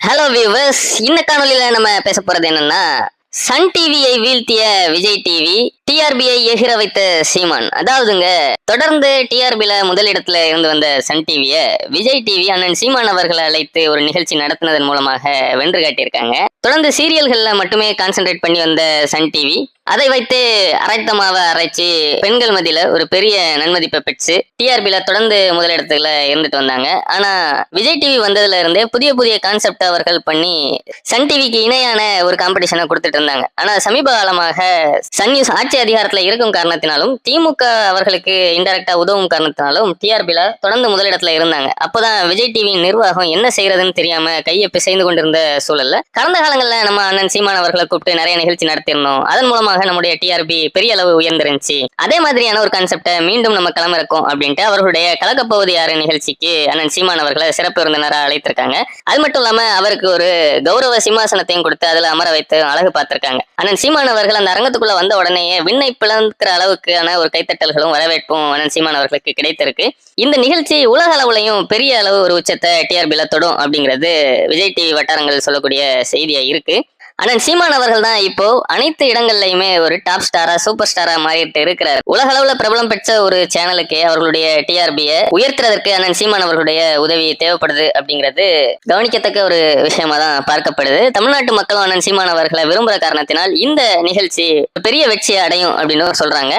Hello viewers, இந்த காணொலியில நம்ம பேச போறது என்னன்னா, சன் டிவியை வீழ்த்திய விஜய் டிவி, டிஆர்பியை எகிற வைத்த சீமான். அதாவதுங்க, தொடர்ந்து டிஆர்பில முதலிடத்துல இருந்து வந்த சன் டிவிய விஜய் டிவி அண்ணன் சீமான் அவர்களை அழைத்து ஒரு நிகழ்ச்சி நடத்தினதன் மூலமாக வென்று காட்டியிருக்காங்க. தொடர்ந்து சீரியல்கள்ல மட்டுமே கான்சென்ட்ரேட் பண்ணி வந்த சன் டிவி அதை வைத்து அரைத்தமாவை அரைச்சு பெண்கள் மத்தியில ஒரு பெரிய நன்மதிப்பை பெற்று டிஆர்பில தொடர்ந்து முதலிடத்துல இருந்துட்டு வந்தாங்க. ஆனா விஜய் டிவி வந்ததுல இருந்தே புதிய புதிய கான்செப்ட் அவர்கள் பண்ணி சன் டிவிக்கு இணையான ஒரு காம்படிஷனை கொடுத்துட்டு இருந்தாங்க. ஆனா சமீப காலமாக சன் நியூஸ் ஆட்சி அதிகாரத்துல இருக்கும் காரணத்தினாலும் திமுக அவர்களுக்கு இன்டைரக்டா உதவும் காரணத்தினாலும் டிஆர்பில தொடர்ந்து முதலிடத்துல இருந்தாங்க. அப்போதான் விஜய் டிவியின் நிர்வாகம் என்ன செய்யறதுன்னு தெரியாம கையை பிசைந்து கொண்டிருந்த சூழல்ல கடந்த காலங்கள்ல நம்ம அண்ணன் சீமான் அவர்களை கூப்பிட்டு நிறைய நிகழ்ச்சி நடத்திருந்தோம். அதன் மூலமாக நம்முடைய டிஆர்பி பெரிய அளவு உயர்ந்திருந்துச்சு. அதே மாதிரியான ஒரு கான்செப்டை மீண்டும் நம்ம களமிறக்கும் அப்படின்ட்டு அவர்களுடைய கலக்கப்போவது யாரு நிகழ்ச்சிக்கு அண்ணன் சீமான் அவர்களை சிறப்பு விருந்தினராக அழைத்திருக்காங்க. அது மட்டும் இல்லாம அவருக்கு ஒரு கௌரவ சிம்மாசனத்தையும் கொடுத்து அதுல அமர வைத்து அழகு பார்த்திருக்காங்க. அண்ணன் சீமான் அவர்கள் அந்த அரங்கத்துக்குள்ள வந்த உடனேயே விண்ணை பிளக்கிற அளவுக்கான ஒரு கைத்தட்டல்களும் வரவேற்பும் அண்ணன் சீமான் அவர்களுக்கு கிடைத்திருக்கு. இந்த நிகழ்ச்சி உலக அளவுலையும் பெரிய அளவு ஒரு உச்சத்தை டிஆர்பில தொடும் அப்படிங்கிறது விஜய் டிவி வட்டாரங்கள் சொல்லக்கூடிய செய்தியா இருக்கு. அண்ணன் சீமான் அவர்கள் தான் இப்போ அனைத்து இடங்கள்லயுமே ஒரு டாப் ஸ்டாரா சூப்பர் ஸ்டாரா மாறிட்டு இருக்கிறார். உலக அளவுல பிரபலம் பெற்ற ஒரு சேனலுக்கு அவர்களுடைய டிஆர்பியை உயர்த்துறதற்கு அண்ணன் சீமான் அவர்களுடைய உதவி தேவைப்படுது அப்படிங்கிறது கவனிக்கத்தக்க ஒரு விஷயமா தான் பார்க்கப்படுது. தமிழ்நாட்டு மக்களும் அண்ணன் சீமான் அவர்களை விரும்புற காரணத்தினால் இந்த நிகழ்ச்சி பெரிய வெற்றியை அடையும் அப்படின்னு சொல்றாங்க.